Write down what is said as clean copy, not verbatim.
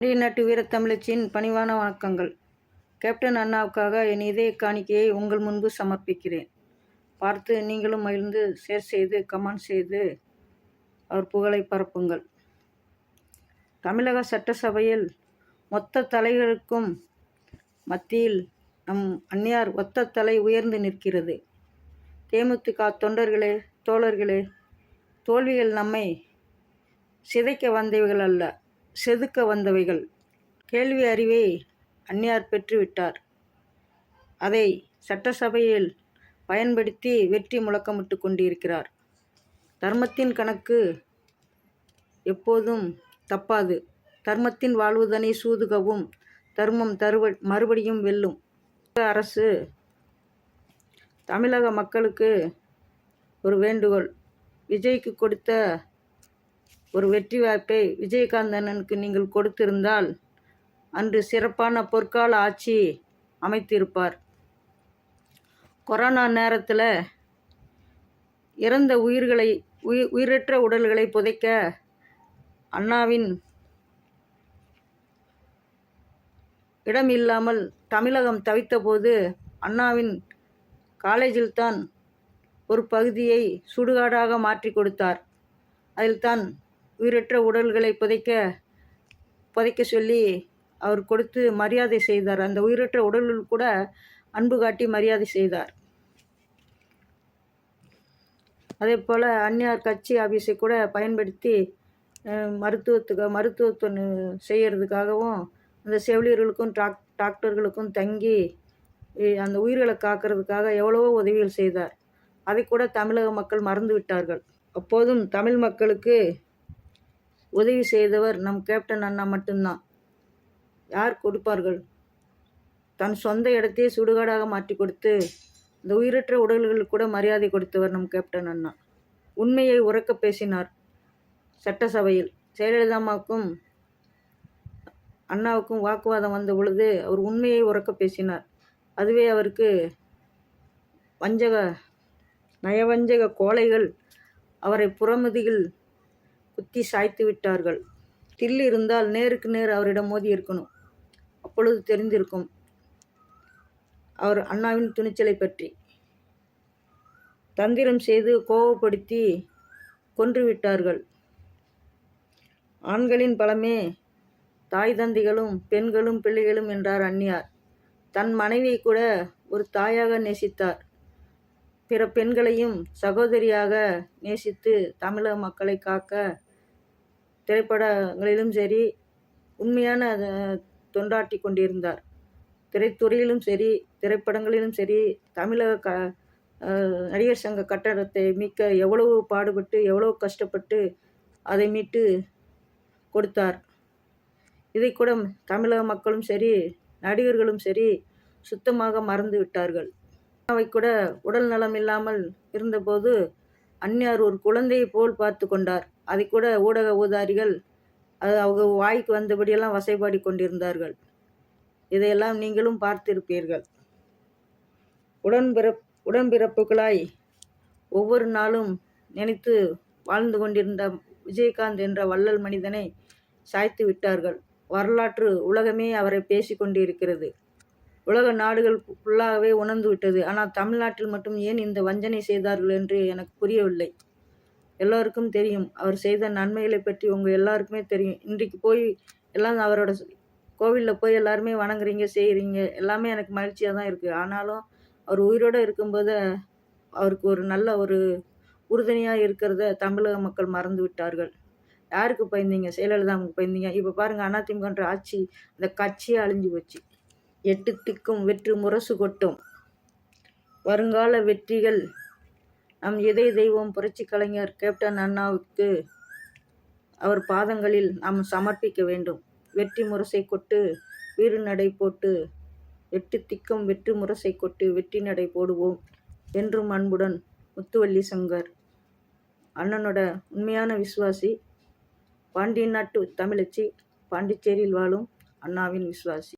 நாட்டு வீரத்தமிழச்சியின் பணிவான வணக்கங்கள். கேப்டன் அண்ணாவுக்காக என் இதய காணிக்கையை உங்கள் முன்பு சமர்ப்பிக்கிறேன். பார்த்து நீங்களும் மகிழ்ந்து ஷேர் செய்து கமெண்ட் செய்து அவர் புகழை பரப்புங்கள். தமிழக சட்டசபையில் மொத்த தலைகளுக்கும் மத்தியில் நம் அந்நியார் ஒத்த தலை உயர்ந்து நிற்கிறது. தேமுதிக தொண்டர்களே, தோழர்களே, தோல்விகள் நம்மை சிதைக்க வந்தவைகள் அல்ல, செதுக்க வந்தவைகள். கேள்வி அறிவை அந்நியார் பெற்றுவிட்டார். அதை சட்டசபையில் பயன்படுத்தி வெற்றி முழக்கமிட்டு கொண்டிருக்கிறார். தர்மத்தின் கணக்கு எப்போதும் தப்பாது. தர்மத்தின் வாழ்வுதனை சூதுகவும் தர்மம் மறுபடியும் வெல்லும். அரசு தமிழக மக்களுக்கு ஒரு வேண்டுகோள். விஜய்க்கு கொடுத்த ஒரு வெற்றி வாய்ப்பை விஜயகாந்த் அண்ணனுக்கு நீங்கள் கொடுத்திருந்தால் அன்று சிறப்பான பொற்கால ஆட்சி அமைத்திருப்பார். கொரோனா நேரத்தில் இறந்த உயிரற்ற உடல்களை புதைக்க அண்ணாவின் இடம் இல்லாமல் தமிழகம் தவித்தபோது அண்ணாவின் காலேஜில்தான் ஒரு பகுதியை சுடுகாடாக மாற்றி கொடுத்தார். அதில்தான் உயிரற்ற உடல்களை புதைக்க சொல்லி அவர் கொடுத்து மரியாதை செய்தார். அந்த உயிரற்ற உடல்கள் கூட அன்பு காட்டி மரியாதை செய்தார். அதே போல் அந்நியார் கட்சி ஆஃபீஸை கூட பயன்படுத்தி மருத்துவத்தை செய்கிறதுக்காகவும் அந்த செவிலியர்களுக்கும் டாக்டர்களுக்கும் தங்கி அந்த உயிர்களை காக்கிறதுக்காக எவ்வளவோ உதவிகள் செய்தார். அதை கூட தமிழக மக்கள் மறந்து விட்டார்கள். அப்போதும் தமிழ் மக்களுக்கு உதவி செய்தவர் நம் கேப்டன் அண்ணா மட்டும்தான். யார் கொடுப்பார்கள்? தன் சொந்த இடத்தையே சுடுகாடாக மாற்றி கொடுத்து இந்த உயிரற்ற உடல்களுக்கு கூட மரியாதை கொடுத்தவர் நம் கேப்டன் அண்ணா. உண்மையை உரக்க பேசினார் சட்டசபையில். ஜெயலலிதாவுக்கும் அண்ணாவுக்கும் வாக்குவாதம் வந்த பொழுது அவர் உண்மையை உரக்க பேசினார். அதுவே அவருக்கு நயவஞ்சக கோழைகள் அவரை புறமுதுகில் குத்தி சாய்த்து விட்டார்கள். தில்லு இருந்தால் நேருக்கு நேர் அவரிடம் மோதி இருக்கணும். அப்பொழுது தெரிந்திருக்கும் அவர் அண்ணாவின் துணிச்சலை பற்றி. தந்திரம் செய்து கோபப்படுத்தி கொன்றுவிட்டார்கள். ஆண்களின் பலமே தாய் தந்தைகளும் பெண்களும் பிள்ளைகளும் என்றார் அந்நியார். தன் மனைவியை கூட ஒரு தாயாக நேசித்தார். பிற பெண்களையும் சகோதரியாக நேசித்து தமிழக மக்களை காக்க திரைப்படங்களிலும் சரி உண்மையான தொண்டாற்றி கொண்டிருந்தார். திரைத்துறையிலும் சரி திரைப்படங்களிலும் சரி தமிழக நடிகர் சங்க கட்டடத்தை மீட்க எவ்வளவு பாடுபட்டு எவ்வளவு கஷ்டப்பட்டு அதை மீட்டு கொடுத்தார். இதை கூட தமிழக மக்களும் சரி நடிகர்களும் சரி சுத்தமாக மறந்து விட்டார்கள். அவை கூட உடல் நலம் இல்லாமல் இருந்தபோது அந்நியார் ஒரு குழந்தையை போல் பார்த்து கொண்டார். அதை கூட ஊடக ஊதாரிகள் அவங்க வாய்க்கு வந்தபடியெல்லாம் வசைபாடி கொண்டிருந்தார்கள். இதையெல்லாம் நீங்களும் பார்த்திருப்பீர்கள். உடன்பிறப்புகளாய் ஒவ்வொரு நாளும் நினைத்து வாழ்ந்து கொண்டிருந்த விஜயகாந்த் என்ற வள்ளல் மனிதனை சாய்த்து விட்டார்கள். வரலாற்று உலகமே அவரை பேசி கொண்டிருக்கிறது. உலக நாடுகள் ஃபுல்லாகவே உணர்ந்து விட்டது. ஆனால் தமிழ்நாட்டில் மட்டும் ஏன் இந்த வஞ்சனை செய்தார்கள் என்று எனக்கு புரியவில்லை. எல்லோருக்கும் தெரியும் அவர் செய்த நன்மைகளை பற்றி. உங்கள் எல்லாருக்குமே தெரியும். இன்றைக்கு போய் எல்லாம் அவரோட கோவிலில் போய் எல்லாருமே வணங்குறீங்க, செய்கிறீங்க. எல்லாமே எனக்கு மகிழ்ச்சியாக தான் இருக்குது. ஆனாலும் அவர் உயிரோடு இருக்கும்போது அவருக்கு ஒரு நல்ல ஒரு உறுதுணையாக இருக்கிறத தமிழக மக்கள் மறந்து விட்டார்கள். யாருக்கு பயந்தீங்க? ஜெயலலிதாவுக்கு பயந்தீங்க. இப்போ பாருங்கள், அதிமுகன்ற ஆட்சி அந்த கட்சியே அழிஞ்சு போச்சு. 8 திக்கும் வெற்று முரசு கொட்டும். வருங்கால வெற்றிகள் நம் இதய தெய்வம் புரட்சி கலைஞர் கேப்டன் அண்ணாவுக்கு அவர் பாதங்களில் நாம் சமர்ப்பிக்க வேண்டும். வெற்றி முரசை கொட்டு வீறு நடை போட்டு 8 திக்கும் வெற்று முரசை கொட்டு வெற்றி நடை போடுவோம். என்றும் அன்புடன் முத்துவள்ளி சங்கர். அண்ணனோட உண்மையான விசுவாசி, பாண்டிய நாட்டு தமிழச்சி, பாண்டிச்சேரியில் வாழும் அண்ணாவின் விசுவாசி.